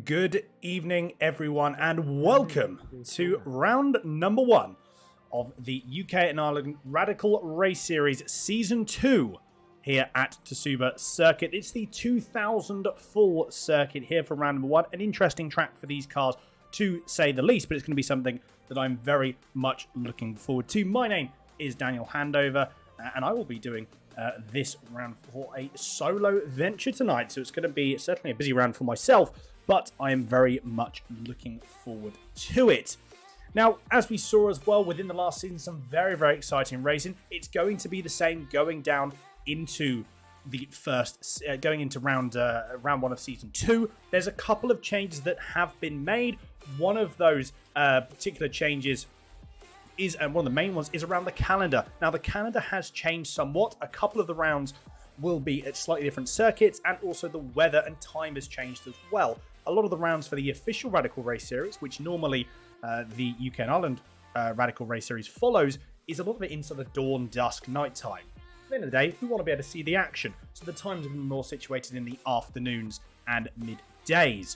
Good evening, everyone, and welcome to round number 1 of the UK and Ireland Radical Race Series Season 2 here at Tsukuba Circuit. It's the 2000 full circuit here for round number 1. An interesting track for these cars, to say the least, but it's going to be something that I'm very much looking forward to. My name is Daniel Handover, and I will be doing this round for a solo venture tonight. So it's going to be certainly a busy round for myself, but I am very much looking forward to it. Now, as we saw as well within the last season, some very, very exciting racing. It's going to be the same going down into the first, going into round 1 of season 2. There's a couple of changes that have been made. One of those particular changes is, and one of the main ones, is around the calendar. Now, the calendar has changed somewhat. A couple of the rounds will be at slightly different circuits, and also the weather and time has changed as well. A lot of the rounds for the official Radical Race Series, which normally the UK and Ireland Radical Race Series follows, is a lot of it in sort of dawn, dusk, night time. At the end of the day, we want to be able to see the action, so the times are more situated in the afternoons and middays.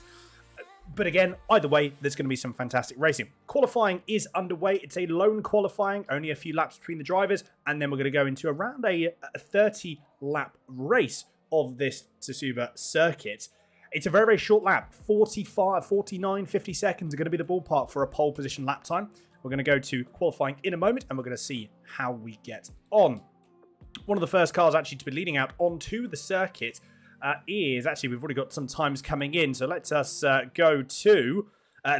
But again, either way, there's going to be some fantastic racing. Qualifying is underway. It's a lone qualifying, only a few laps between the drivers, and then we're going to go into around a 30-lap race of this Tsukuba circuit. It's a very, very short lap. 45, 49, 50 seconds are going to be the ballpark for a pole position lap time. We're going to go to qualifying in a moment, and we're going to see how we get on. One of the first cars actually to be leading out onto the circuit is, actually, we've already got some times coming in, so let us go to,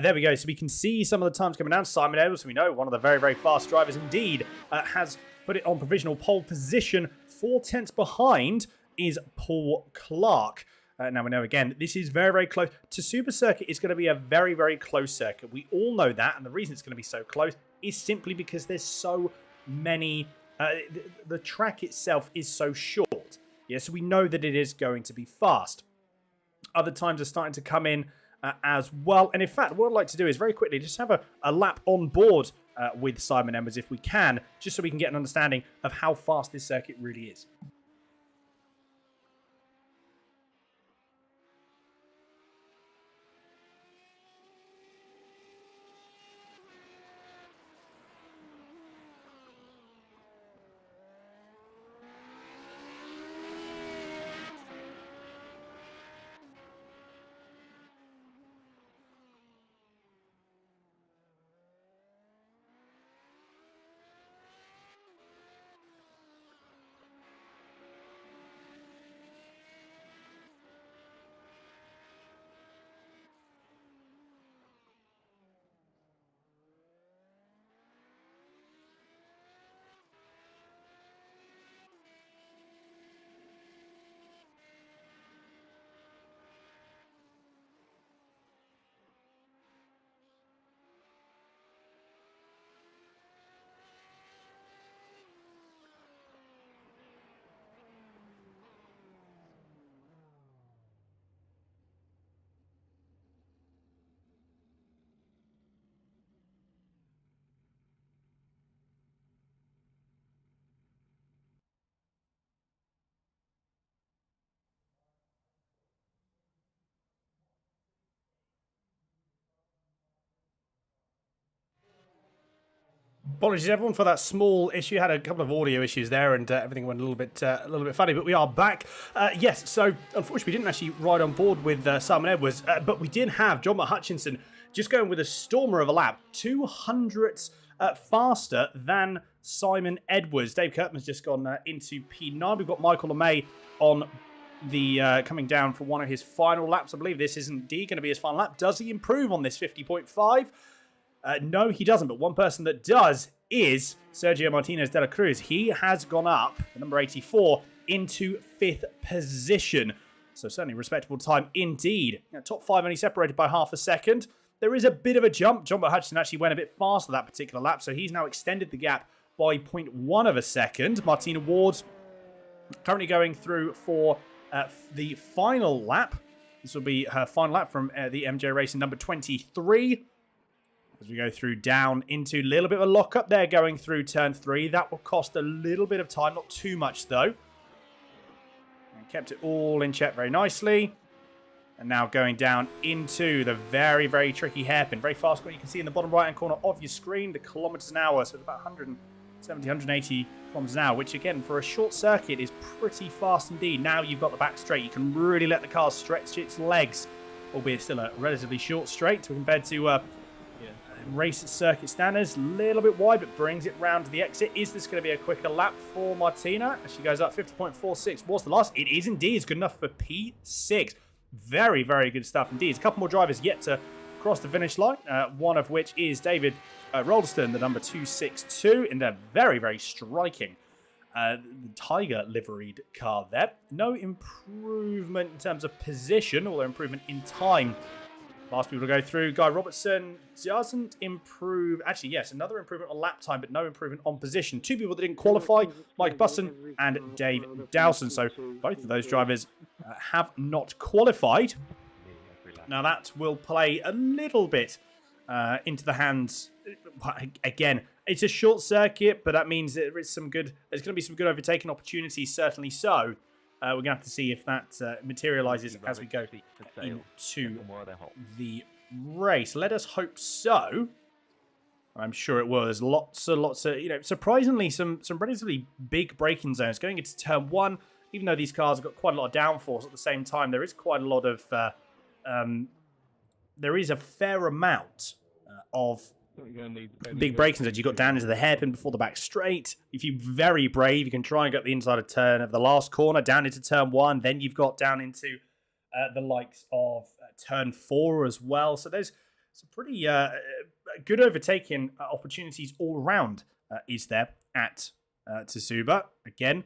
there we go, so we can see some of the times coming down. Simon Edwards, we know, one of the very, very fast drivers indeed, has put it on provisional pole position. 4 tenths behind is Paul Clark. Now we know, again, this is very, very close. Tsukuba Circuit is going to be a very, very close circuit. We all know that, and the reason it's going to be so close is simply because there's so many, the track itself is so short. Yeah, so we know that it is going to be fast. Other times are starting to come in as well. And in fact, what I'd like to do is very quickly just have a lap on board with Simon Edwards if we can, just so we can get an understanding of how fast this circuit really is. Apologies everyone for that small issue. Had a couple of audio issues there, and everything went a little bit funny. But we are back. Yes, so unfortunately we didn't actually ride on board with Simon Edwards, but we did have John Hutchinson just going with a stormer of a lap, 200ths faster than Simon Edwards. Dave Kirkman's just gone into P9. We've got Michael LeMay on the coming down for one of his final laps. I believe this is indeed going to be his final lap. Does he improve on this 50.5? No, he doesn't, but one person that does is Sergio Martinez de la Cruz. He has gone up, the number 84, into 5th position. So certainly respectable time indeed. Top 5 only separated by half a second. There is a bit of a jump. John Hutchinson actually went a bit faster that particular lap, so he's now extended the gap by 0.1 of a second. Martina Ward currently going through for the final lap. This will be her final lap from the MJ Racing number 23. As we go through down into a little bit of a lock-up there going through turn 3. That will cost a little bit of time, not too much though. And kept it all in check very nicely. And now going down into the very, very tricky hairpin. Very fast corner. You can see in the bottom right-hand corner of your screen the kilometers an hour. So it's about 170, 180 kilometers an hour, which again, for a short circuit, is pretty fast indeed. Now you've got the back straight. You can really let the car stretch its legs, albeit still a relatively short straight compared to race circuit standards. A little bit wide, but brings it round to the exit. Is this going to be a quicker lap for Martina? As she goes up 50.46. Was the last? It is indeed. It's good enough for P6. Very, very good stuff indeed. There's a couple more drivers yet to cross the finish line, one of which is David Ralston, the number 262, in their very, very striking Tiger liveried car there. No improvement in terms of position, or improvement in time. Last people to go through. Guy Robertson doesn't improve. Actually, yes, another improvement on lap time, but no improvement on position. Two people that didn't qualify, Mike Buston and Dave Dowson. So both of those drivers have not qualified. Now that will play a little bit into the hands. Again, it's a short circuit, but that means there is some good. There's going to be some good overtaking opportunities, certainly so. We're going to have to see if that materialises as we go into the race. Let us hope so. I'm sure it was. Lots and lots of, surprisingly, some relatively big braking zones going into turn one. Even though these cars have got quite a lot of downforce at the same time, there is quite a lot of, there is a fair amount of big braking zones. You got down into the hairpin before the back straight. If you're very brave, you can try and get the inside of turn of the last corner down into turn one. Then you've got down into the likes of turn 4 as well. So there's some pretty good overtaking opportunities all around. Is there at Tsukuba? Again,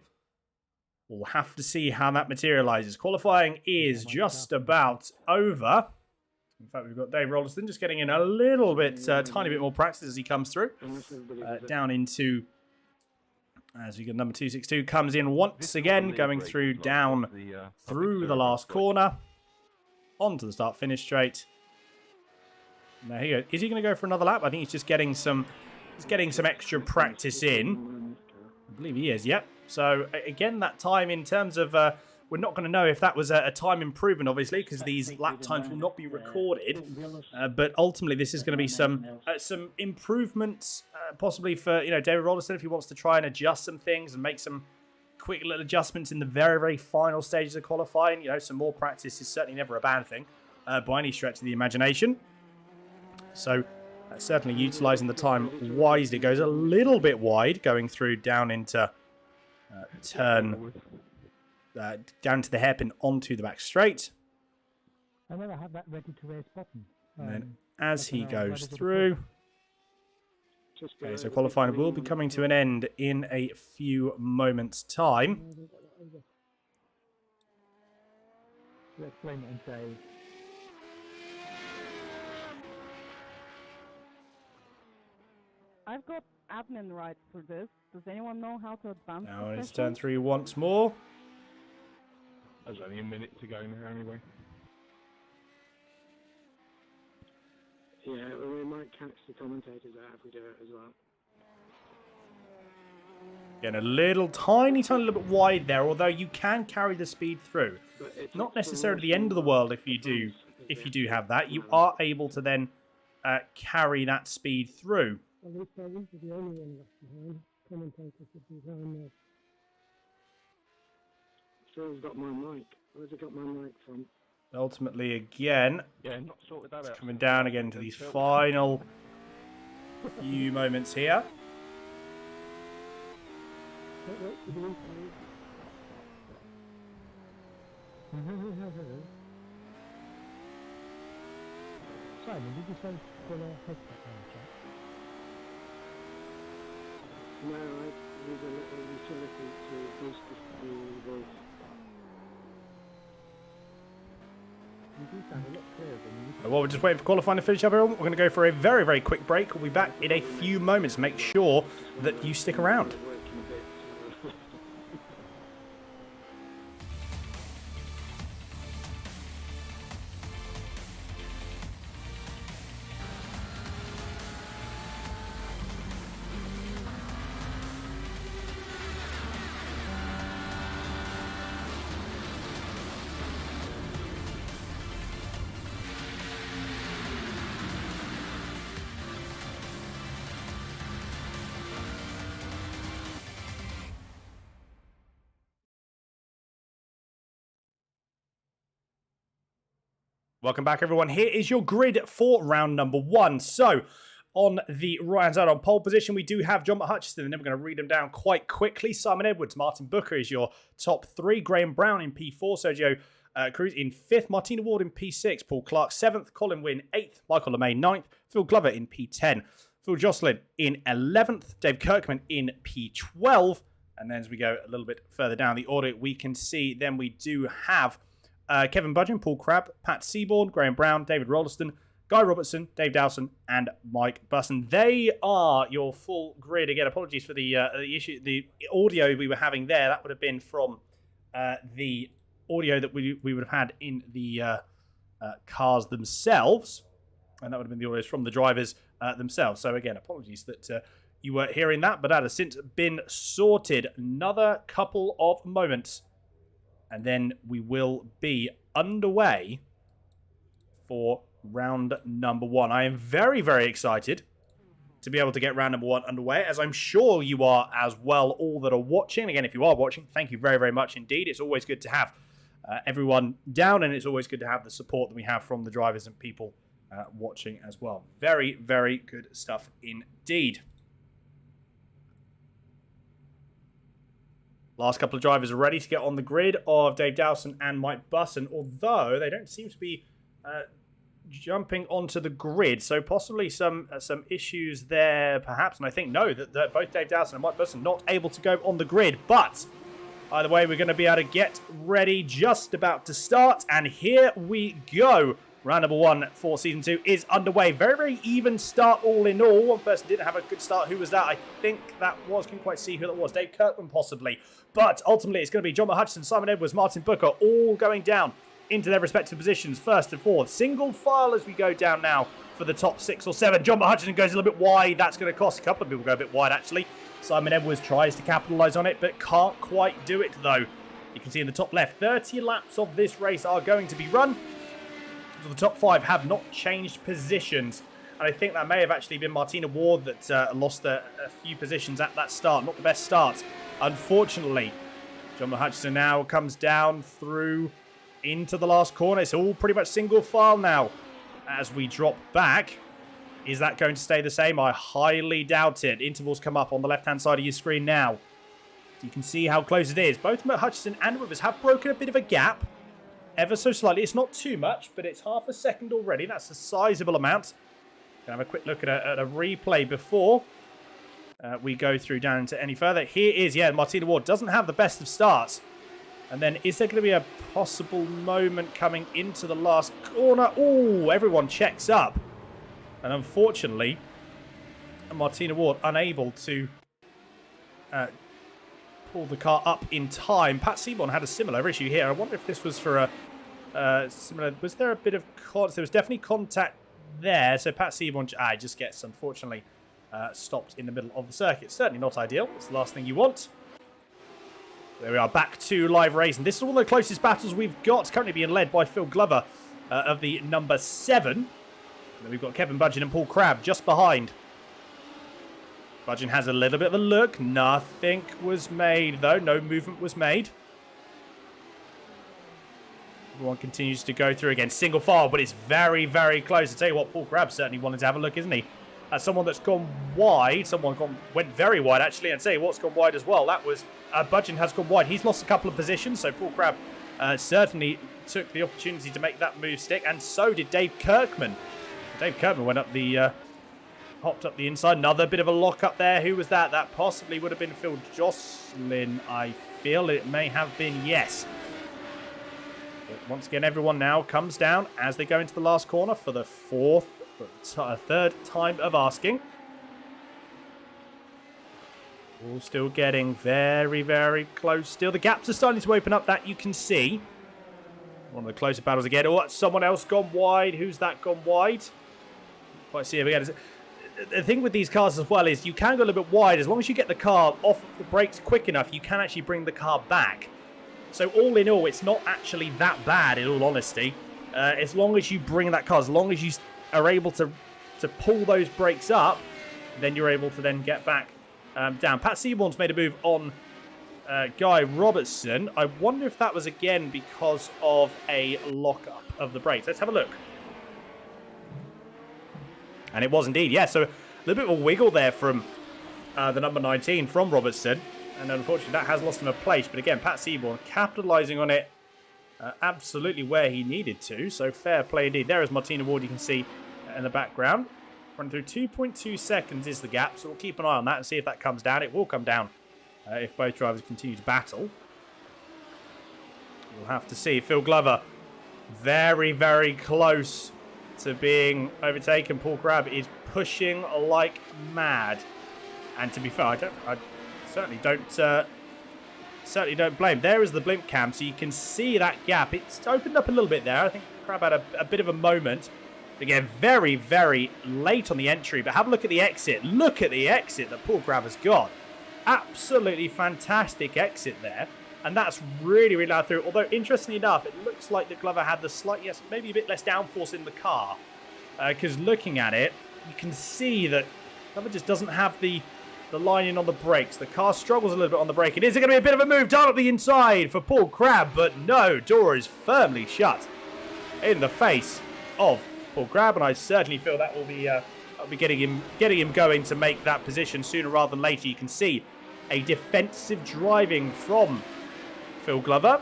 we'll have to see how that materializes. Qualifying is just about over. In fact, we've got Dave Ralston just getting in a little bit, tiny bit more practice as he comes through. Down into, as we get number 262, comes in once again, going through down through the last corner, onto the start-finish straight. There he goes. Is he going to go for another lap? I think he's just getting some extra practice in. I believe he is, yep. So, again, that time in terms of... we're not going to know if that was a time improvement, obviously, because these lap times will not be recorded. But ultimately, this is going to be some improvements, possibly for David Ralston if he wants to try and adjust some things and make some quick little adjustments in the very, very final stages of qualifying. Some more practice is certainly never a bad thing by any stretch of the imagination. So certainly utilising the time wisely. It goes a little bit wide, going through down into turn. Down to the hairpin onto the back straight. I never have that ready to race button. And then as he goes through. Okay, so qualifying will be coming to an end in a few moments' time. Explain it and say. I've got admin rights for this. Does anyone know how to advance? Now it's turn 3 once more. There's only a minute to go now anyway. Yeah, we might catch the commentators out if we do it as well. Again, a little tiny little bit wide there, although you can carry the speed through. Not necessarily the end of the world if you do have that. You are able to then carry that speed through. At least I won't be the only one left behind. Commentators should be down there. Phil's got my mic. Where's he got my mic from? Ultimately, again, not sorted that out. coming down again to these final few moments here. Simon, did you say pull a headset on, Jack? No, I use a little utility to boost the voice. You do sound a lot clearer than you. Well, we're just waiting for qualifying to finish up, everyone. We're going to go for a very, very quick break. We'll be back in a few moments. Make sure that you stick around. Welcome back, everyone. Here is your grid for round number 1. So, on the right-hand side on pole position, we do have John Hutchison, and then we're going to read them down quite quickly. Simon Edwards, Martin Booker is your top 3. Graham Brown in P4. Sergio Cruz in 5th. Martina Ward in P6. Paul Clark 7th. Colin Wynn 8th. Michael LeMay 9th. Phil Glover in P10. Phil Jocelyn in 11th. Dave Kirkman in P12. And then as we go a little bit further down the order, we can see then we do have Kevin Budgeon, Paul Crabb, Pat Seaborn, Graham Brown, David Ralston, Guy Robertson, Dave Dowson, and Mike Busson. They are your full grid. Again, apologies for the audio we were having there. That would have been from the audio that we would have had in the cars themselves. And that would have been the audios from the drivers themselves. So again, apologies that you weren't hearing that, but that has since been sorted. Another couple of moments, and then we will be underway for round number 1. I am very, very excited to be able to get round number 1 underway, as I'm sure you are as well, all that are watching. Again, if you are watching, thank you very, very much indeed. It's always good to have everyone down, and it's always good to have the support that we have from the drivers and people watching as well. Very, very good stuff indeed. Last couple of drivers are ready to get on the grid of Dave Dowson and Mike Busson, although they don't seem to be jumping onto the grid, so possibly some issues there perhaps. And I think no, that both Dave Dowson and Mike Busson not able to go on the grid, but either way, we're going to be able to get ready, just about to start, and here we go. Round number 1 for Season 2 is underway. Very, very even start all in all. One person didn't have a good start. Who was that? I think that was, couldn't quite see who that was. Dave Kirkman, possibly. But ultimately, it's going to be John Hutchison, Simon Edwards, Martin Booker, all going down into their respective positions, first and fourth. Single file as we go down now for the top 6 or 7. John Hutchison goes a little bit wide. That's going to cost a couple of people go a bit wide, actually. Simon Edwards tries to capitalise on it, but can't quite do it, though. You can see in the top left, 30 laps of this race are going to be run. The top 5 have not changed positions, and I think that may have actually been Martina Ward that lost a few positions at that start. Not the best start, unfortunately. John Hutchison now comes down through into the last corner. It's all pretty much single file now as we drop back. Is that going to stay the same? I highly doubt it. Intervals come up on the left-hand side of your screen now. You can see how close it is. Both Hutchison and Rivers have broken a bit of a gap. Ever so slightly. It's not too much, but it's half a second already. That's a sizable amount. Gonna have a quick look at a replay before we go through down into any further. Here is, yeah, Martina Ward doesn't have the best of starts. And then is there going to be a possible moment coming into the last corner? Oh, everyone checks up. And unfortunately, Martina Ward unable to pull the car up in time. Pat Seaborn had a similar issue here. I wonder if this was for a similar... Was there a bit of... There was definitely contact there. So Pat Seaborn just gets, unfortunately, stopped in the middle of the circuit. Certainly not ideal. It's the last thing you want. There we are, back to live racing. This is one of the closest battles we've got. It's currently being led by Phil Glover of the number 7. And then we've got Kevin Budgeon and Paul Crabb just behind. Budgeon has a little bit of a look. Nothing was made, though. No movement was made. Everyone continues to go through again. Single file, but it's very, very close. I tell you what, Paul Crabb certainly wanted to have a look, isn't he? As someone that's gone wide. Went very wide, actually. And say what's gone wide as well. That was... Budgeon has gone wide. He's lost a couple of positions, so Paul Crabb certainly took the opportunity to make that move stick, and so did Dave Kirkman. Dave Kirkman went up the... hopped up the inside. Another bit of a lock up there. Who was that? That possibly would have been Phil Jocelyn, I feel. It may have been, yes. But once again, everyone now comes down as they go into the last corner for the third time of asking. All still getting very, very close still. The gaps are starting to open up, that you can see. One of the closer battles again. Oh, someone else gone wide. Who's that gone wide? Quite see it again. The thing with these cars as well is you can go a little bit wide. As long as you get the car off the brakes quick enough, you can actually bring the car back. So all in all, it's not actually that bad, in all honesty. As long as you bring that car, as long as you are able to pull those brakes up, then you're able to then get back down. Pat Seaborn's made a move on Guy Robertson. I wonder if that was again because of a lock-up of the brakes. Let's have a look. And it was indeed, yeah. So a little bit of a wiggle there from the number 19 from Robertson. And unfortunately, that has lost him a place. But again, Pat Seaborn capitalising on it absolutely where he needed to. So fair play indeed. There is Martina Ward, you can see in the background. Running through 2.2 seconds is the gap. So we'll keep an eye on that and see if that comes down. It will come down if both drivers continue to battle. We'll have to see. Phil Glover, very, very close to being overtaken. Paul Crabb is pushing like mad. And to be fair, I certainly don't blame. There is the blimp cam, so you can see that gap. It's opened up a little bit there. I think Crabb had a bit of a moment. Again, very, very late on the entry, but have a look at the exit. Look at the exit that Paul Crabb has got. Absolutely fantastic exit there. And that's really, really loud through. Although, interestingly enough, it looks like that Glover had the slight, yes, maybe a bit less downforce in the car. Because looking at it, you can see that Glover just doesn't have the line in on the brakes. The car struggles a little bit on the braking. Is it going to be a bit of a move down at the inside for Paul Crabb? But no, door is firmly shut in the face of Paul Crabb, and I certainly feel that will be getting him going to make that position sooner rather than later. You can see a defensive driving from Phil Glover.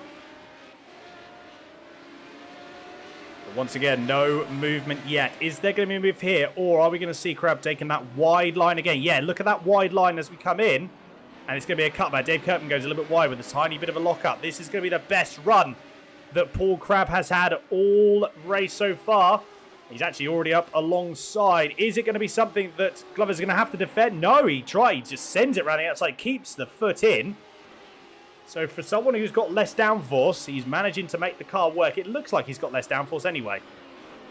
But once again, no movement yet. Is there going to be a move here, or are we going to see Crabb taking that wide line again? Yeah, look at that wide line as we come in, and it's going to be a cutback. Dave Kirkman goes a little bit wide with a tiny bit of a lock-up. This is going to be the best run that Paul Crabb has had all race so far. He's actually already up alongside. Is it going to be something that Glover's going to have to defend? No, he tried. He just sends it around the outside, keeps the foot in. So for someone who's got less downforce, he's managing to make the car work. It looks like he's got less downforce anyway.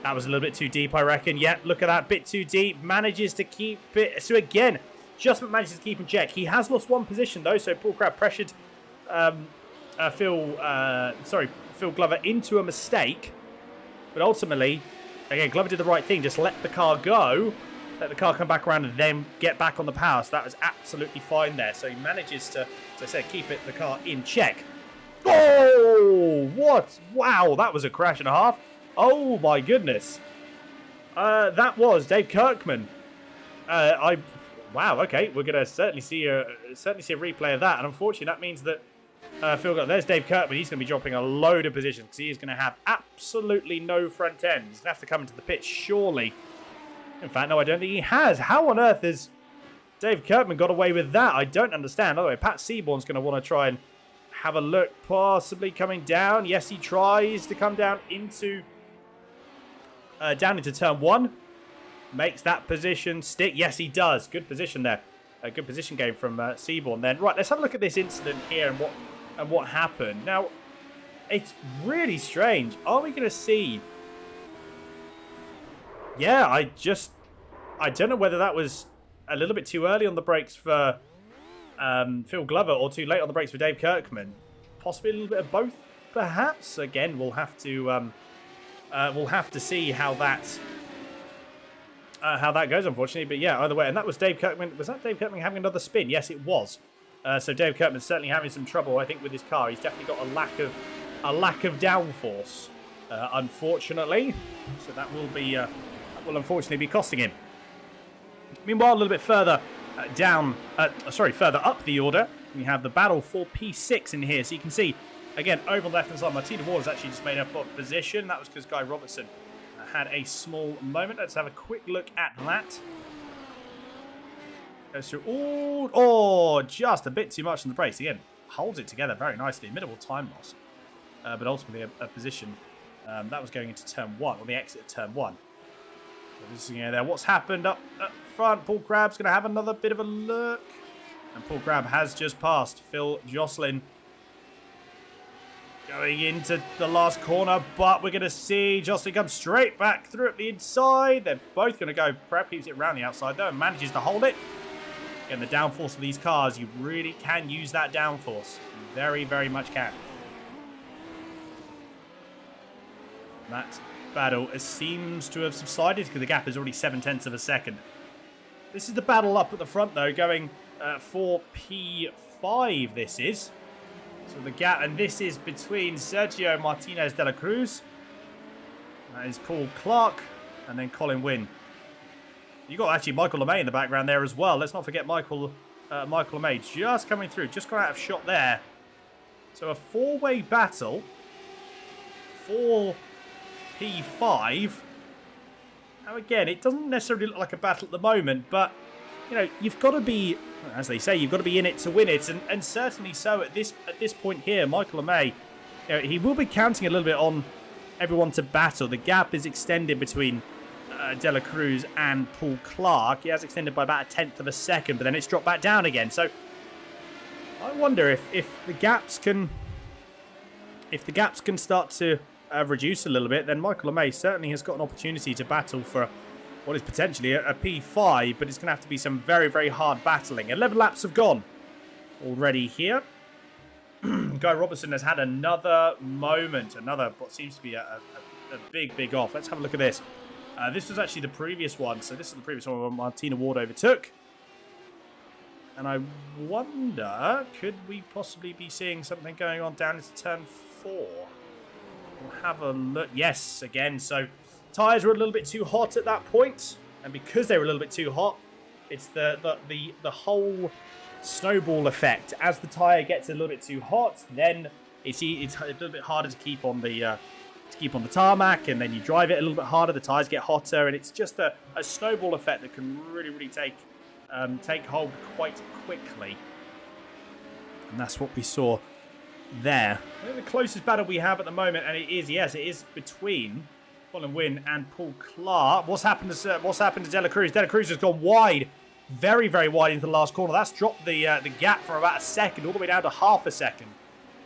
That was a little bit too deep, I reckon. Yeah, look at that, bit too deep. Manages to keep it. So again, just manages to keep in check. He has lost one position though, so Paul Crabb pressured Phil Glover into a mistake. But ultimately, again, Glover did the right thing. Just let the car go. Let the car come back around and then get back on the power. So that was absolutely fine there. So he manages to, as I said, keep the car in check. Oh, what? Wow, that was a crash and a half. Oh, my goodness. That was Dave Kirkman. Wow, okay. We're going to certainly see a replay of that. And unfortunately, that means that there's Dave Kirkman. He's going to be dropping a load of positions because he is going to have absolutely no front end. He's going to have to come into the pit, surely. In fact, no, I don't think he has. How on earth has Dave Kirkman got away with that? I don't understand. By the way, Pat Seaborn's going to want to try and have a look, possibly coming down. Yes, he tries to come down into turn one. Makes that position stick. Yes, he does. Good position there. A good position game from Seaborn then. Right, let's have a look at this incident here and what happened. Now, it's really strange. Are we going to see... Yeah, I don't know whether that was a little bit too early on the brakes for Phil Glover or too late on the brakes for Dave Kirkman. Possibly a little bit of both, perhaps. Again, we'll have to see how that goes, unfortunately. But yeah, either way, and that was Dave Kirkman. Was that Dave Kirkman having another spin? Yes, it was. So Dave Kirkman's certainly having some trouble, I think, with his car. He's definitely got a lack of downforce, unfortunately. So that will be. Will unfortunately be costing him. Meanwhile, a little bit further further up the order, we have the battle for P6 in here. So you can see, again, over on the left-hand side, Martina Ward has actually just made up a position. That was because Guy Robertson had a small moment. Let's have a quick look at that. Goes through just a bit too much on the brakes. Again, holds it together very nicely. Minimal time loss. But ultimately a position that was going into turn one, or the exit of turn one. There. What's happened up front? Paul Crabb's going to have another bit of a look. And Paul Crabb has just passed Phil Jocelyn going into the last corner. But we're going to see Jocelyn come straight back through at the inside. They're both going to go. Crabb keeps it around the outside though and manages to hold it. Again, the downforce of these cars, you really can use that downforce. You very, very much can. That battle seems to have subsided because the gap is already 0.7 of a second. This is the battle up at the front though, going for P5 this is. So the gap, and this is between Sergio, Martinez, De La Cruz. That is Paul Clark, and then Colin Wynn. You got actually Michael LeMay in the background there as well. Let's not forget Michael LeMay just coming through, just got out of shot there. So a four-way battle for P5. Now again, it doesn't necessarily look like a battle at the moment, but you know, you've got to be, as they say, you've got to be in it to win it, and certainly so at this point here. Michael LeMay, you know, he will be counting a little bit on everyone to battle. The gap is extended between De La Cruz and Paul Clark. He has extended by about 1/10 of a second, but then it's dropped back down again. So I wonder if the gaps can start to reduce a little bit, then Michael LeMay certainly has got an opportunity to battle for what is potentially a P5, but it's going to have to be some very, very hard battling. 11 laps have gone already here. Guy Robertson has had another moment, another what seems to be a big off. Let's have a look at this. This was actually the previous one, so this is the previous one where Martina Ward overtook. And I wonder, could we possibly be seeing something going on down into turn 4? We'll have a look. Yes, again, so tyres were a little bit too hot at that point, and because they were a little bit too hot, it's the whole snowball effect. As the tyre gets a little bit too hot, then it's a little bit harder to keep on the tarmac, and then you drive it a little bit harder. The tyres get hotter, and it's just a snowball effect that can really take hold quite quickly. And that's what we saw there. I think the closest battle we have at the moment, and it is between Colin Wynn and Paul Clark. What's happened to De La Cruz? De La Cruz has gone wide, very wide into the last corner. That's dropped the gap from about a second all the way down to half a second.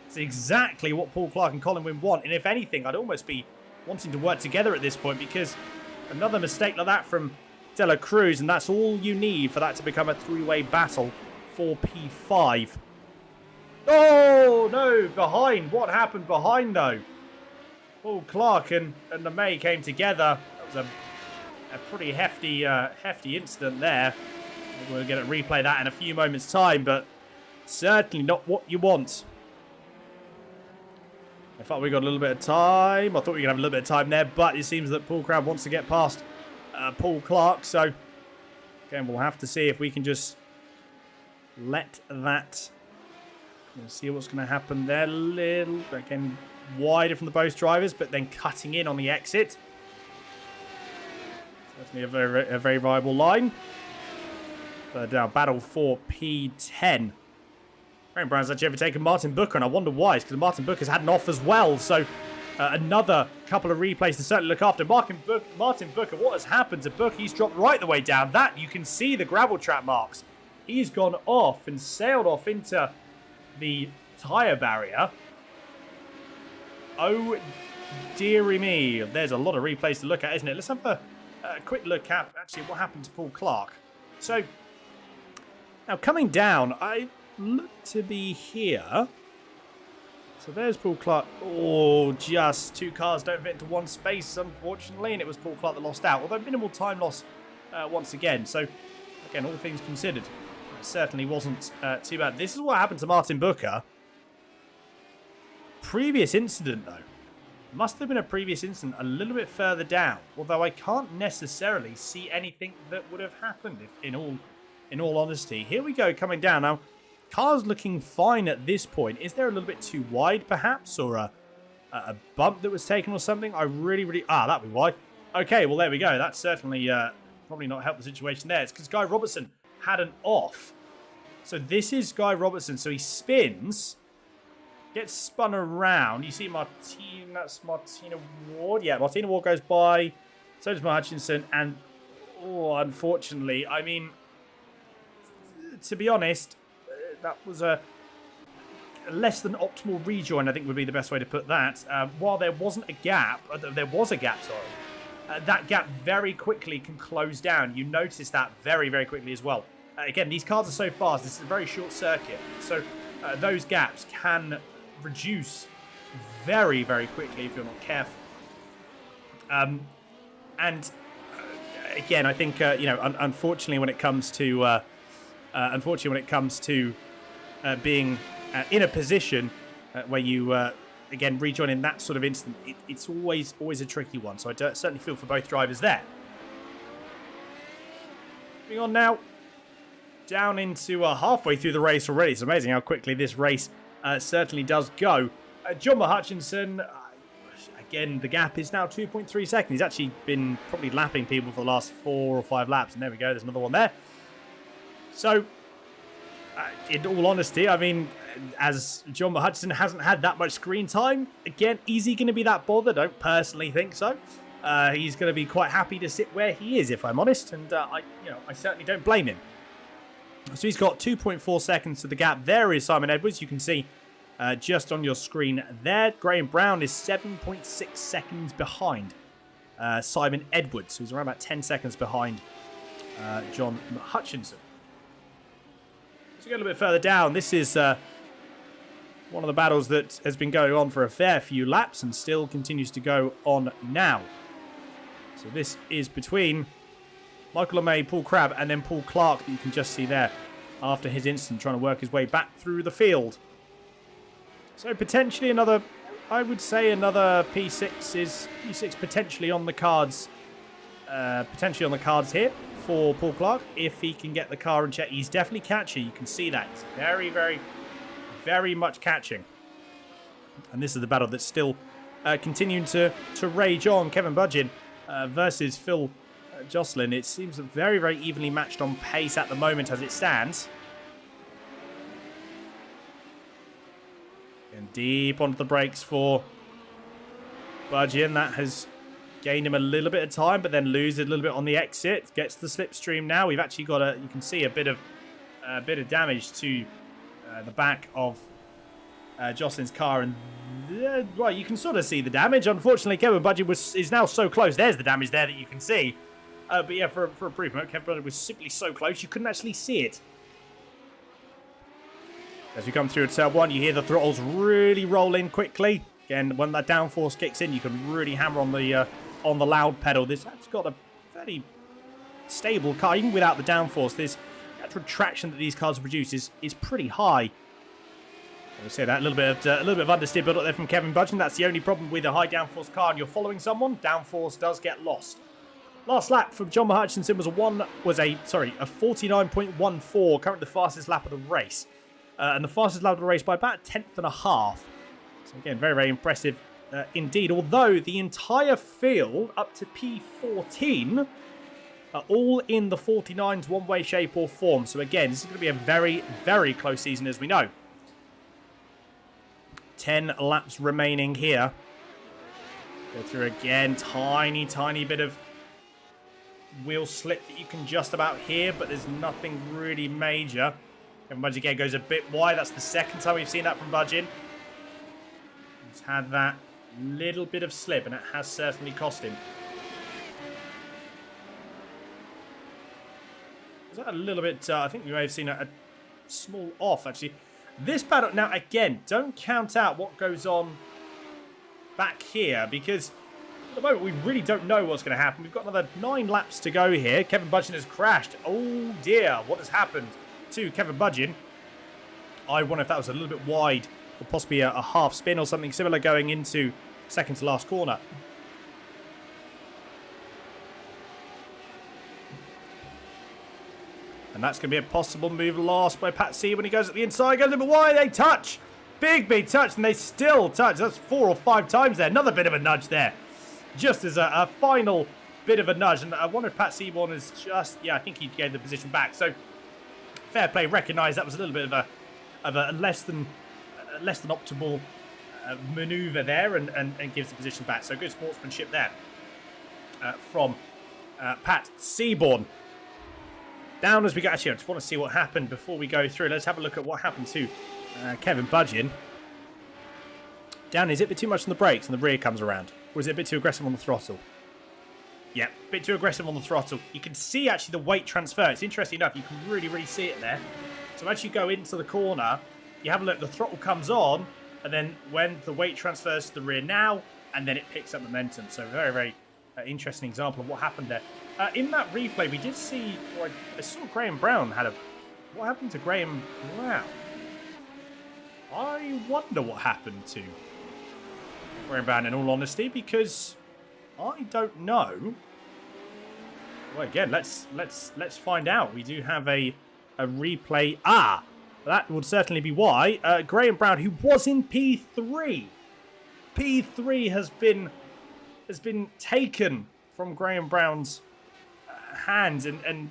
It's exactly what Paul Clark and Colin Wynn want, and if anything, I'd almost be wanting to work together at this point, because another mistake like that from De La Cruz, and that's all you need for that to become a three-way battle for P5. Oh, no, behind. What happened behind, though? Paul Clark and LeMay came together. That was a pretty hefty incident there. We're going to replay that in a few moments' time, but certainly not what you want. In fact, we got a little bit of time. I thought we were going to have a little bit of time there, but it seems that Paul Crab wants to get past Paul Clark. So, again, we'll have to see if we can just let that... We'll see what's going to happen there. Little, again, wider from the both drivers, but then cutting in on the exit. Certainly a very viable line. Third down, battle for P10. Aaron Brown's actually overtaken Martin Booker, and I wonder why. It's because Martin Booker's had an off as well. So another couple of replays to certainly look after. Martin Booker, what has happened to Booker? He's dropped right the way down. That, you can see the gravel trap marks. He's gone off and sailed off into the tyre barrier. Oh, dearie me. There's a lot of replays to look at, isn't it? Let's have a quick look at actually what happened to Paul Clark. So, now coming down, I look to be here. So there's Paul Clark. Oh, just two cars don't fit into one space, unfortunately, and it was Paul Clark that lost out. Although minimal time loss once again. So, again, all things considered, it certainly wasn't too bad. This is what happened to Martin Booker. Previous incident, though. Must have been a previous incident a little bit further down. Although I can't necessarily see anything that would have happened, in all honesty. Here we go, coming down. Now, car's looking fine at this point. Is there a little bit too wide, perhaps? Or a bump that was taken or something? I really... Ah, that'd be why. Okay, well, there we go. That's certainly probably not helped the situation there. It's because Guy Robertson had an off. So this is Guy Robertson. So he spins... Gets spun around. You see that's Martina Ward. Yeah, Martina Ward goes by. So does Mark Hutchinson. And, oh, unfortunately, I mean, to be honest, that was a less than optimal rejoin, I think would be the best way to put that. While there wasn't a gap, that gap very quickly can close down. You notice that very quickly as well. Again, these cars are so fast. This is a very short circuit. So those gaps can reduce very quickly if you're not careful. And again, I think unfortunately, when it comes to being in a position where you, again, rejoin in that sort of instant. It's always a tricky one. So I certainly feel for both drivers there. Moving on now. Down into halfway through the race already. It's amazing how quickly this race certainly does go. John Hutchinson, again, the gap is now 2.3 seconds. He's actually been probably lapping people for the last 4 or 5 laps. And there we go. There's another one there. So, in all honesty, I mean, as John Hutchinson hasn't had that much screen time, again, is he going to be that bothered? I don't personally think so. He's going to be quite happy to sit where he is, if I'm honest. And I certainly don't blame him. So he's got 2.4 seconds to the gap. There is Simon Edwards. You can see just on your screen there. Graham Brown is 7.6 seconds behind Simon Edwards, who's around about 10 seconds behind John Hutchinson. Let's go a little bit further down. This is one of the battles that has been going on for a fair few laps and still continues to go on now. So this is between Michael LeMay, Paul Crabb, and then Paul Clark that you can just see there after his instant, trying to work his way back through the field. So potentially another, I would say another P6 potentially on the cards. Potentially on the cards here for Paul Clark if he can get the car in check. He's definitely catchy. You can see that. He's very, very, very much catching. And this is the battle that's still continuing to rage on. Kevin Budgeon versus Phil Jocelyn. It seems very, very evenly matched on pace at the moment as it stands. And deep onto the brakes for Budgeon. That has gained him a little bit of time, but then loses a little bit on the exit. Gets the slipstream now. We've actually got you can see a bit of damage to the back of Jocelyn's car, and well, you can sort of see the damage. Unfortunately, Kevin Budgeon is now so close. There's the damage there that you can see. But yeah, for a brief moment, Kevin Budgeon was simply so close you couldn't actually see it. As we come through at turn 1, you hear the throttles really roll in quickly. Again, when that downforce kicks in, you can really hammer on the loud pedal. This has got a very stable car, even without the downforce. The actual traction that these cars produce is pretty high. I would say that a little bit of understeer build up there from Kevin Budgeon. That's the only problem with a high downforce car, and you're following someone. Downforce does get lost. Last lap from John Hutchinson was a 49.14, currently the fastest lap of the race, and the fastest lap of the race by about a tenth and a half. So again, very, very impressive indeed. Although the entire field up to P14 are all in the 49s one way, shape or form. So again, this is going to be a very, very close season as we know. 10 laps remaining here. Go through again, tiny bit of wheel slip that you can just about hear, but there's nothing really major. Kevin Budgeon again goes a bit wide. That's the second time we've seen that from Budgeon. He's had that little bit of slip, and it has certainly cost him. Is that a little bit, I think we may have seen a small off, actually. This battle, now again, don't count out what goes on back here, because at the moment we really don't know what's going to happen. We've got another 9 laps to go here. Kevin Budgeon has crashed. Oh dear, what has happened to Kevin Budgeon? I wonder if that was a little bit wide, or possibly a half spin or something similar going into second to last corner. And that's going to be a possible move lost by Pat C when he goes at the inside. Goes a little bit wide. They touch. Big touch. And they still touch. That's 4 or 5 times there. Another bit of a nudge there. Just as a final bit of a nudge. And I wonder if Pat Seaborn is just... Yeah, I think he gave the position back. So, fair play. Recognise that was a little bit of a less than optimal manoeuvre there. And gives the position back. So, good sportsmanship there from Pat Seaborn. Down as we go. Actually, I just want to see what happened before we go through. Let's have a look at what happened to Kevin Budgeon. Down, is it a bit too much on the brakes and the rear comes around? Or is it a bit too aggressive on the throttle? Yeah, a bit too aggressive on the throttle. You can see actually the weight transfer. It's interesting enough. You can really see it there. So as you go into the corner, you have a look. The throttle comes on. And then when the weight transfers to the rear now, and then it picks up momentum. So very interesting example of what happened there. In that replay, we did see, or I saw Graham Brown had a... What happened to Graham Brown? I wonder what happened to Graham Brown, in all honesty, because I don't know. Well, again, let's find out. We do have a replay. Ah, that would certainly be why. Graham Brown, who was in P3. P3 has been taken from Graham Brown's hands, and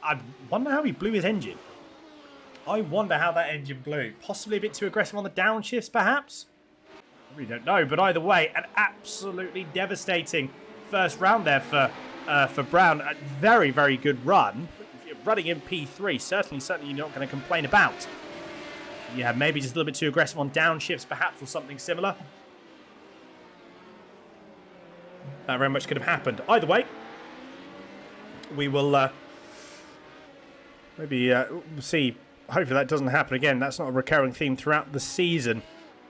I wonder how he blew his engine. I wonder how that engine blew. Possibly a bit too aggressive on the downshifts, perhaps? I really don't know, but either way, an absolutely devastating first round there for Brown. A very, very good run. If you're running in P3, certainly you're not going to complain about. Yeah, maybe just a little bit too aggressive on downshifts, perhaps, or something similar. That very much could have happened. Either way, we will maybe see. Hopefully that doesn't happen again. That's not a recurring theme throughout the season.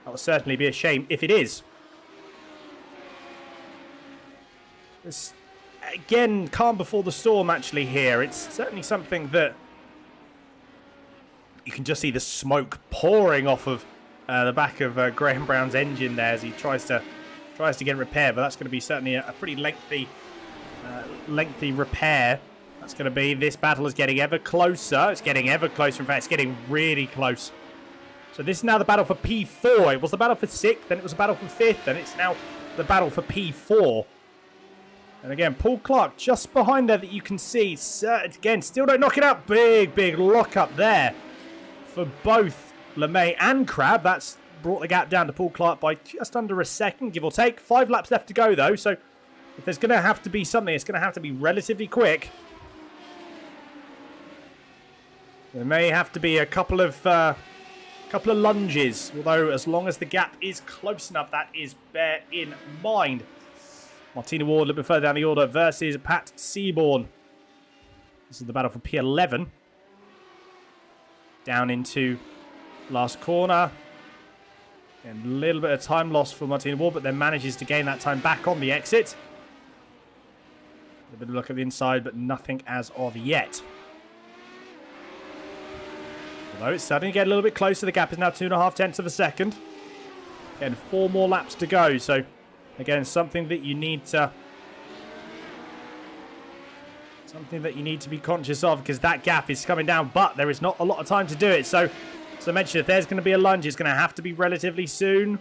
That would certainly be a shame if it is. It's, again, calm before the storm actually here. It's certainly something that you can just see the smoke pouring off of the back of Graham Brown's engine there as he tries to get repaired. But that's going to be certainly a pretty lengthy repair. That's going to be. This battle is getting ever closer. It's getting ever closer. In fact, it's getting really close. So this is now the battle for P4. It was the battle for 6th, then it was the battle for 5th, and it's now the battle for P4. And again, Paul Clark just behind there that you can see. Again, still don't knock it out. Big lock up there for both LeMay and Crab. That's brought the gap down to Paul Clark by just under a second, give or take. 5 laps left to go, though, so if there's going to have to be something, it's going to have to be relatively quick. There may have to be a couple of lunges, although as long as the gap is close enough, that is bear in mind. Martina Ward a little bit further down the order versus Pat Seaborn. This is the battle for P11. Down into last corner. And a little bit of time lost for Martina Ward, but then manages to gain that time back on the exit. A bit of a look at the inside, but nothing as of yet. Although it's starting to get a little bit closer. The gap is now 2.5 tenths of a second. Again, 4 more laps to go. So, again, something that you need to be conscious of, because that gap is coming down, but there is not a lot of time to do it. So, as I mentioned, if there's going to be a lunge, it's going to have to be relatively soon.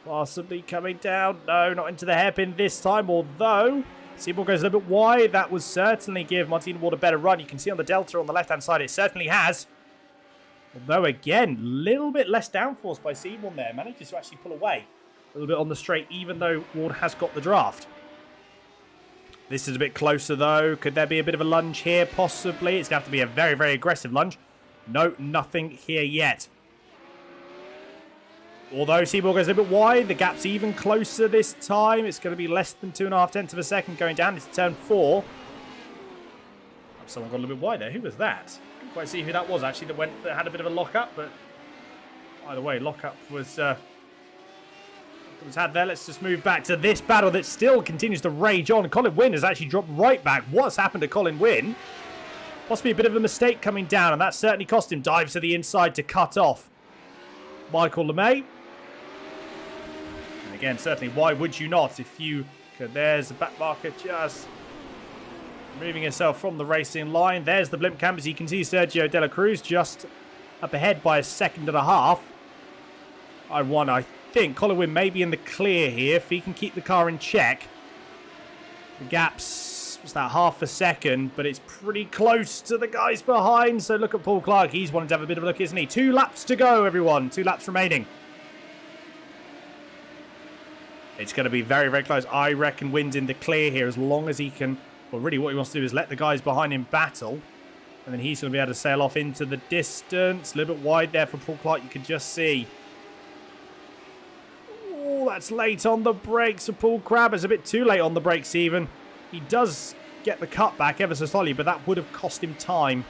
Possibly coming down. No, not into the hairpin this time, although Seaborn goes a little bit wide. That would certainly give Martina Ward a better run. You can see on the delta on the left-hand side, it certainly has. Although, again, a little bit less downforce by Seaborn there. Manages to actually pull away a little bit on the straight, even though Ward has got the draft. This is a bit closer, though. Could there be a bit of a lunge here? Possibly. It's going to have to be a very, very aggressive lunge. No, nothing here yet. Although Seaborn goes a little bit wide, the gap's even closer this time. It's going to be less than 2.5 tenths of a second going down. It's turn 4. Someone got a little bit wide there. Who was that? Couldn't quite see who that was, actually, that had a bit of a lock-up, but either way, lock-up was had there. Let's just move back to this battle that still continues to rage on. Colin Wynn has actually dropped right back. What's happened to Colin Wynn? Possibly a bit of a mistake coming down, and that certainly cost him. Dives to the inside to cut off Michael LeMay. And again, certainly, why would you not if you could? There's a back marker just moving himself from the racing line. There's the blimp cam, as you can see Sergio de la Cruz just up ahead by 1.5 seconds. I think Colin Wynn may be in the clear here if he can keep the car in check. The gap's, what's that, 0.5 seconds, but it's pretty close to the guys behind. So look at Paul Clark. He's wanting to have a bit of a look, isn't he? 2 laps to go, everyone. 2 laps remaining. It's going to be very, very close. I reckon Wynn's in the clear here as long as he can. Well, really what he wants to do is let the guys behind him battle. And then he's going to be able to sail off into the distance. A little bit wide there for Paul Clark, you can just see. Oh, that's late on the brakes for Paul Crab. It's a bit too late on the brakes even. He does get the cut back ever so slightly, but that would have cost him time.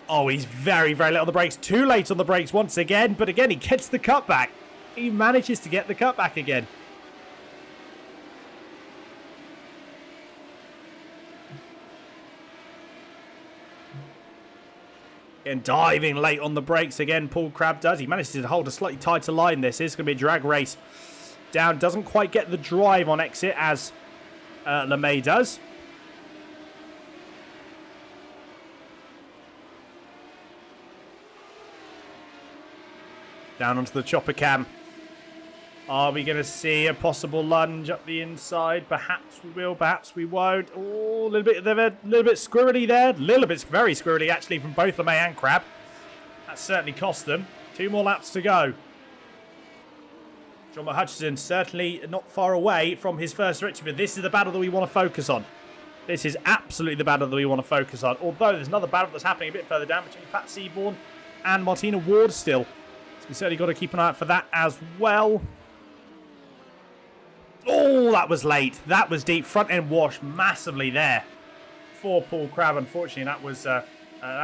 Oh, he's very, very late on the brakes. Too late on the brakes once again. But again, he gets the cut back. He manages to get the cut back again. And diving late on the brakes again, Paul Crabb does. He manages to hold a slightly tighter line. This is going to be a drag race. Down, doesn't quite get the drive on exit as LeMay does. Down onto the chopper cam. Are we going to see a possible lunge up the inside? Perhaps we will, perhaps we won't. Oh, a little bit squirrely there. A little bit very squirrely, actually, from both LeMay and Crabb. That certainly cost them. 2 more laps to go. John Hutchison certainly not far away from his first victory, but this is the battle that we want to focus on. This is absolutely the battle that we want to focus on. Although there's another battle that's happening a bit further down between Pat Seaborn and Martina Ward still. So we certainly got to keep an eye out for that as well. Oh, that was late. That was deep. Front end wash massively there for Paul Crabb. Unfortunately, that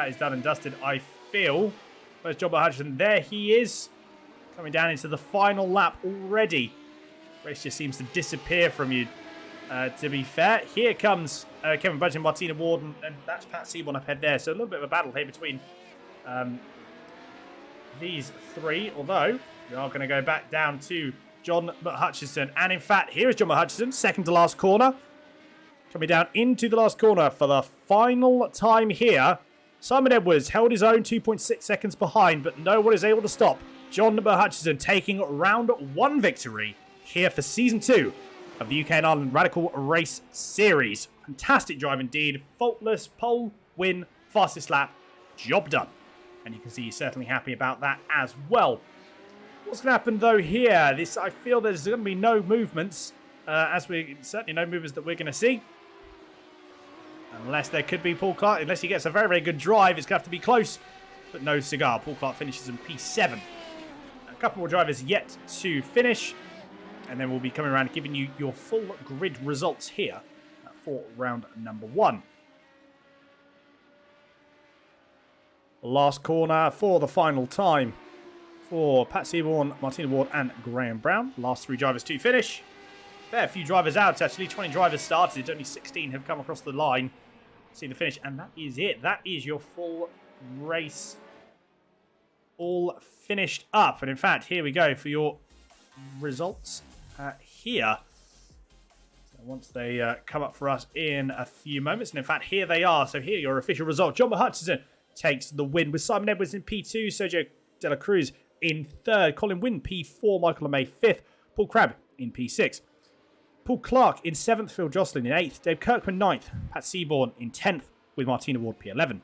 is done and dusted, I feel. Where's John Hutchison? There he is. Coming down into the final lap already. Race just seems to disappear from you, to be fair. Here comes Kevin Budge and Martina Ward, and that's Pat Seaborn up ahead there. So a little bit of a battle here between these three. Although, we are going to go back down to John Hutchison. And in fact, here is John Hutchison, second to last corner. Coming down into the last corner for the final time here. Simon Edwards held his own 2.6 seconds behind, but no one is able to stop John Hutchison taking round 1 victory here for season 2 of the UK and Ireland Radical Race Series. Fantastic drive indeed. Faultless pole win, fastest lap, job done. And you can see he's certainly happy about that as well. What's going to happen though here? I feel there's going to be no movements, certainly no movements that we're going to see. Unless there could be Paul Clark, unless he gets a very, very good drive, it's going to have to be close. But no cigar. Paul Clark finishes in P7. A couple more drivers yet to finish. And then we'll be coming around giving you your full grid results here for round number 1. Last corner for the final time for Pat Seaborn, Martina Ward and Graham Brown. Last 3 drivers to finish. Fair few drivers out, actually. 20 drivers started. Only 16 have come across the line. See the finish. And that is it. That is your full race all finished up. And in fact, here we go for your results here. So once they come up for us in a few moments. And in fact, here they are. So here are your official results. John Hutchison takes the win with Simon Edwards in P2. Sergio de la Cruz in 3rd. Colin Wynn, P4. Michael LeMay, 5th. Paul Crabb in P6. Paul Clark in 7th. Phil Jocelyn in 8th. Dave Kirkman, 9th. Pat Seaborn in 10th with Martina Ward, P11.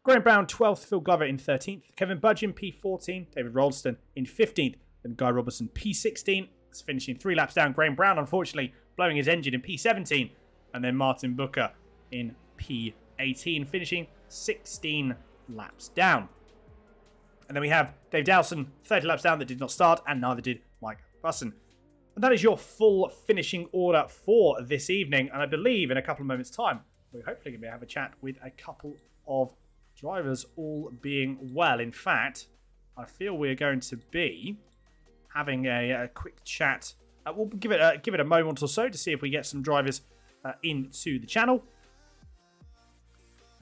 Graham Brown, 12th. Phil Glover in 13th. Kevin Budge in P14. David Ralston in 15th. And Guy Robertson, P16. It's finishing 3 laps down. Graham Brown, unfortunately, blowing his engine in P17. And then Martin Booker in P18, finishing 16 laps down. And then we have Dave Dowson, 30 laps down, that did not start, and neither did Mike Busson. And that is your full finishing order for this evening. And I believe in a couple of moments' time, we're hopefully going to have a chat with a couple of drivers, all being well. In fact, I feel we're going to be having a quick chat. We'll give it a moment or so to see if we get some drivers into the channel.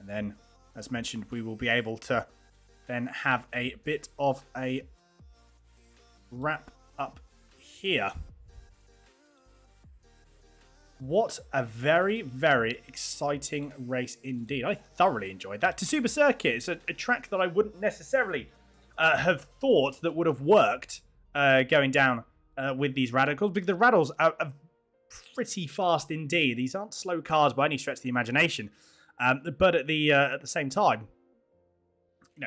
And then, as mentioned, we will be able to then have a bit of a wrap up here. What a very, very exciting race indeed. I thoroughly enjoyed that. Tsukuba Circuit is a track that I wouldn't necessarily have thought that would have worked going down with these radicals, because the radicals are pretty fast indeed. These aren't slow cars by any stretch of the imagination, but at the same time,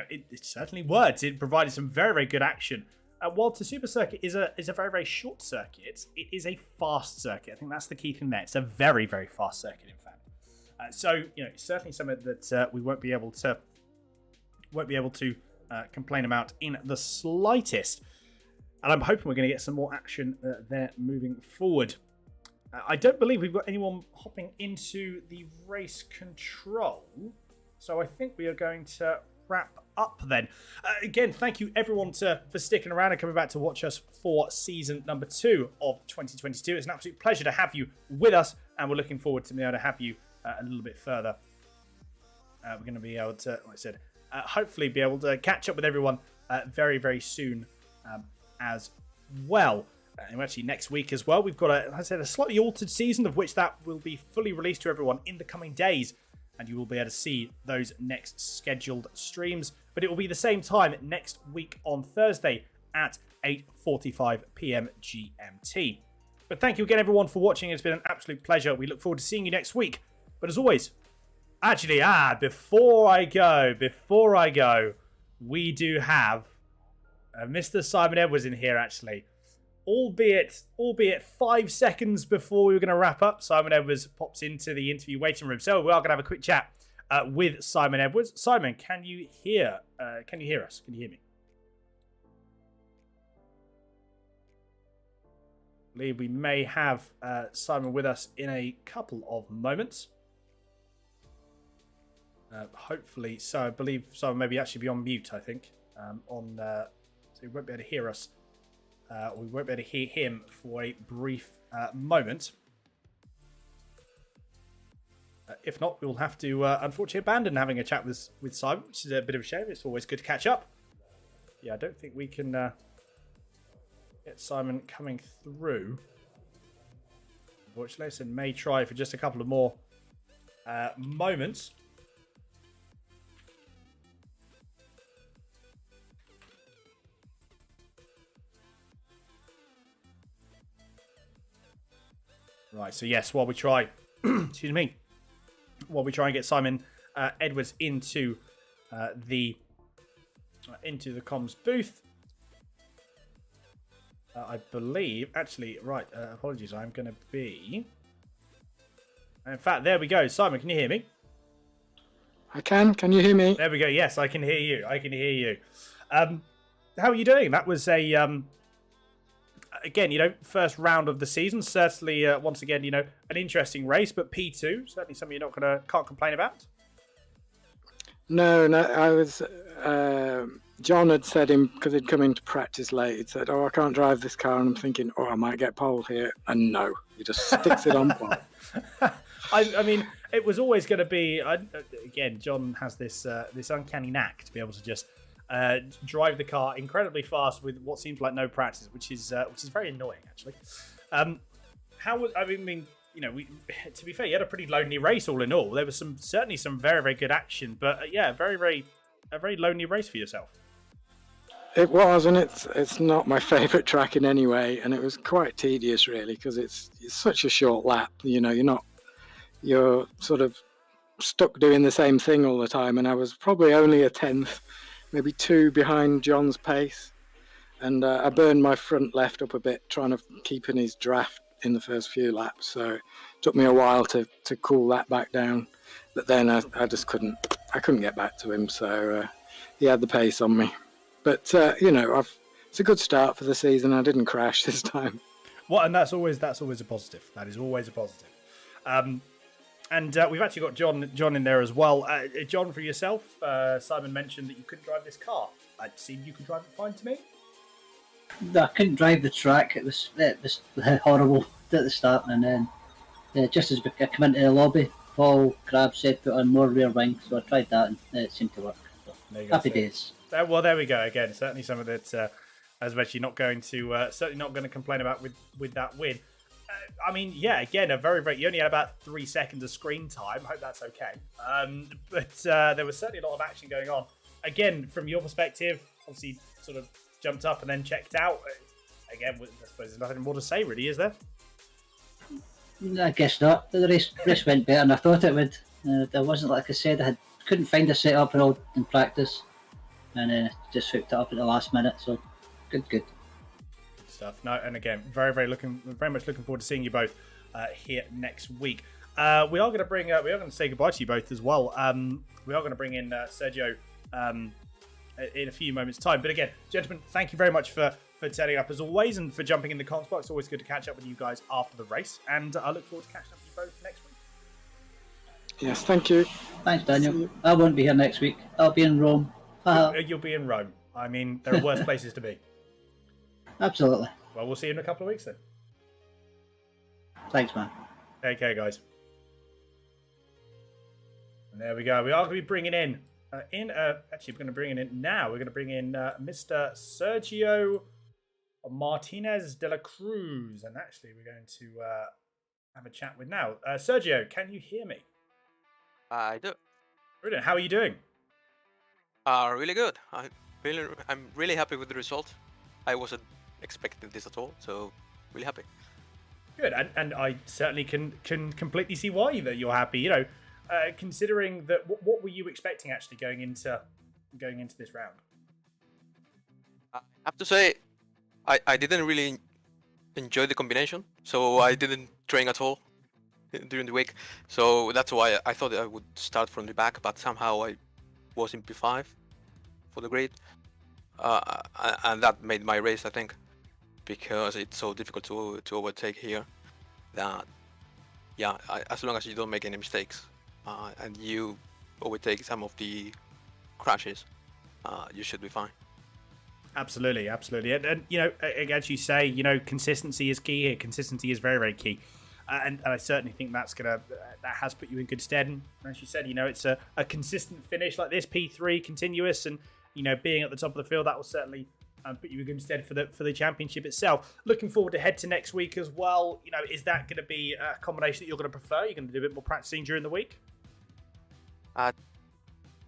it certainly worked. It provided some very, very good action. While Tsukuba Circuit is a very, very short circuit, it is a fast circuit. I think that's the key thing there. It's a very, very fast circuit, in fact. So it's certainly something that we won't be able to complain about in the slightest. And I'm hoping we're going to get some more action there moving forward. I don't believe we've got anyone hopping into the race control, so I think we are going to wrap up then. Again, thank you everyone for sticking around and coming back to watch us for season number 2 of 2022. It's an absolute pleasure to have you with us, and we're looking forward to being able to have you a little bit further. We're going to be able to, like I said, hopefully be able to catch up with everyone very, very soon as well. And actually next week as well, we've got a slightly altered season, of which that will be fully released to everyone in the coming days. And you will be able to see those next scheduled streams. But it will be the same time next week on Thursday at 8:45 p.m. GMT. But thank you again, everyone, for watching. It's been an absolute pleasure. We look forward to seeing you next week. But as always, actually, before I go, we do have Mr. Simon Edwards in here, actually. Albeit 5 seconds before we were going to wrap up, Simon Edwards pops into the interview waiting room. So we are going to have a quick chat with Simon Edwards. Simon, can you hear us? Can you hear me? I believe we may have Simon with us in a couple of moments. Hopefully, so I believe Simon may actually be on mute, I think. So he won't be able to hear us. We won't be able to hear him for a brief moment. If not, we'll have to unfortunately abandon having a chat with Simon, which is a bit of a shame. It's always good to catch up. Yeah, I don't think we can get Simon coming through. Unfortunately, so may try for just a couple of more moments. Right, so yes, while we try, excuse me, while we try and get Simon Edwards into the comms booth, I believe, actually, right, apologies, I'm going to be, in fact, there we go. Simon, can you hear me? I can you hear me? There we go, yes, I can hear you. How are you doing? That was a, again, first round of the season. Certainly, once again, an interesting race, but P2, certainly something you're can't complain about. No, I was. John had said him because he'd come into practice late. He'd said, "Oh, I can't drive this car," and I'm thinking, "Oh, I might get pole here," and no, he just sticks it on pole. I mean, it was always going to be. Again, John has this uncanny knack to be able to just drive the car incredibly fast with what seems like no practice, which is very annoying, actually. To be fair, you had a pretty lonely race all in all. There was certainly some very, very good action, but a very lonely race for yourself. It was, and it's not my favourite track in any way, and it was quite tedious, really, because it's such a short lap. You're sort of stuck doing the same thing all the time, and I was probably only a tenth, maybe 2 behind John's pace, and I burned my front left up a bit trying to keep in his draft in the first few laps, so it took me a while to cool that back down, but then I just couldn't get back to him, so he had the pace on me. But it's a good start for the season. I didn't crash this time. Well, and that's always a positive. That is always a positive. And we've actually got John in there as well. John, for yourself, Simon mentioned that you couldn't drive this car. It seemed you could drive it fine to me. I couldn't drive the track. It was horrible at the start, and then just as I came into the lobby, Paul Crab said put on more rear wing, so I tried that, and it seemed to work. So, happy days. Well, there we go. Again, certainly something that, as you're not going to certainly not going to complain about with that win. I mean, yeah, again, you only had about 3 seconds of screen time. Hope that's okay. But there was certainly a lot of action going on. Again, from your perspective, obviously sort of jumped up and then checked out. Again, I suppose there's nothing more to say, really, is there? I guess not. The race went better than I thought it would. There wasn't, like I said, I couldn't find a setup in practice, and just hooked it up at the last minute. So good. Stuff. No, and again, very much looking forward to seeing you both here next week. We are going to say goodbye to you both as well. We are going to bring in Sergio in a few moments' time. But again, gentlemen, thank you very much for turning up as always and for jumping in the comms box. Always good to catch up with you guys after the race, and I look forward to catching up with you both next week. Yes, thank you. Thanks, Daniel. I won't be here next week. I'll be in Rome. You'll be in Rome. I mean, there are worse places to be. Absolutely. Well, we'll see you in a couple of weeks then. Thanks, man. Take care, guys. And there we go. We are going to be bringing in Actually, we're going to bring in now. We're going to bring in Mr. Sergio Martinez de la Cruz, and actually, we're going to have a chat with now. Sergio, can you hear me? I do. Brilliant. How are you doing? Really good. I'm really happy with the result. I wasn't expecting this at all, so really happy. Good, and I certainly can completely see why that you're happy. You know, considering that, what were you expecting actually going into this round? I have to say, I didn't really enjoy the combination, so I didn't train at all during the week. So that's why I thought I would start from the back, but somehow I was in P5 for the grid, and that made my race, I think, because it's so difficult to overtake here. That as long as you don't make any mistakes and you overtake some of the crashes, you should be fine. Absolutely. And you know, as you say, you know, consistency is key here. Consistency is very, very key. And I certainly think that has put you in good stead. And as you said, you know, it's a consistent finish like this, P3 continuous, and you know, being at the top of the field, that will certainly put you in good stead for the championship itself. Looking forward to head to next week as well. You know, is that going to be a combination that you're going to prefer? You're going to do a bit more practicing during the week?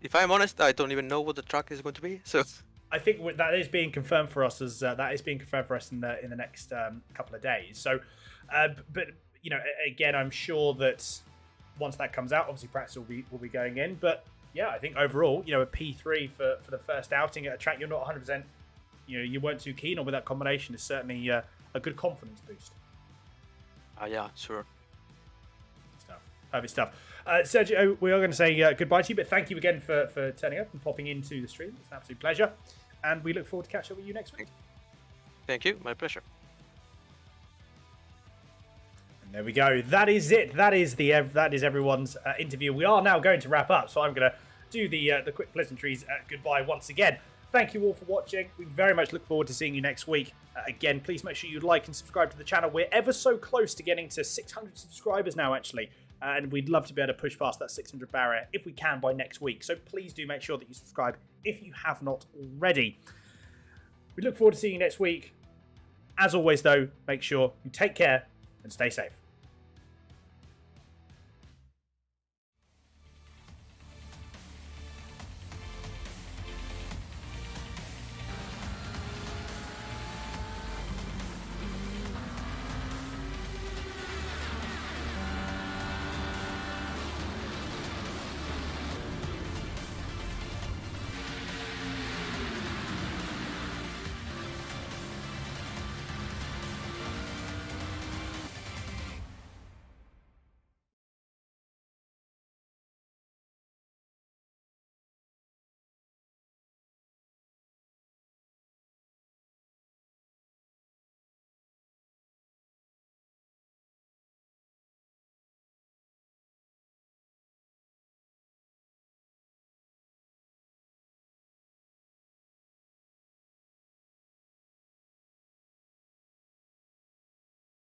If I'm honest, I don't even know what the track is going to be. So I think that is being confirmed for us in the next couple of days. So, but you know, again, I'm sure that once that comes out, obviously practice will be going in. But yeah, I think overall, you know, a P3 for the first outing at a track you're not 100%, you know, you weren't too keen on with that combination is certainly a good confidence boost. Yeah, sure. Perfect stuff. Sergio, we are going to say goodbye to you, but thank you again for turning up and popping into the stream. It's an absolute pleasure, and we look forward to catching up with you next week. Thank you. My pleasure. And there we go. That is it. That is everyone's interview. We are now going to wrap up, so I'm going to do the quick pleasantries goodbye once again. Thank you all for watching. We very much look forward to seeing you next week. Again, please make sure you like and subscribe to the channel. We're ever so close to getting to 600 subscribers now, actually. And we'd love to be able to push past that 600 barrier if we can by next week. So please do make sure that you subscribe if you have not already. We look forward to seeing you next week. As always, though, make sure you take care and stay safe.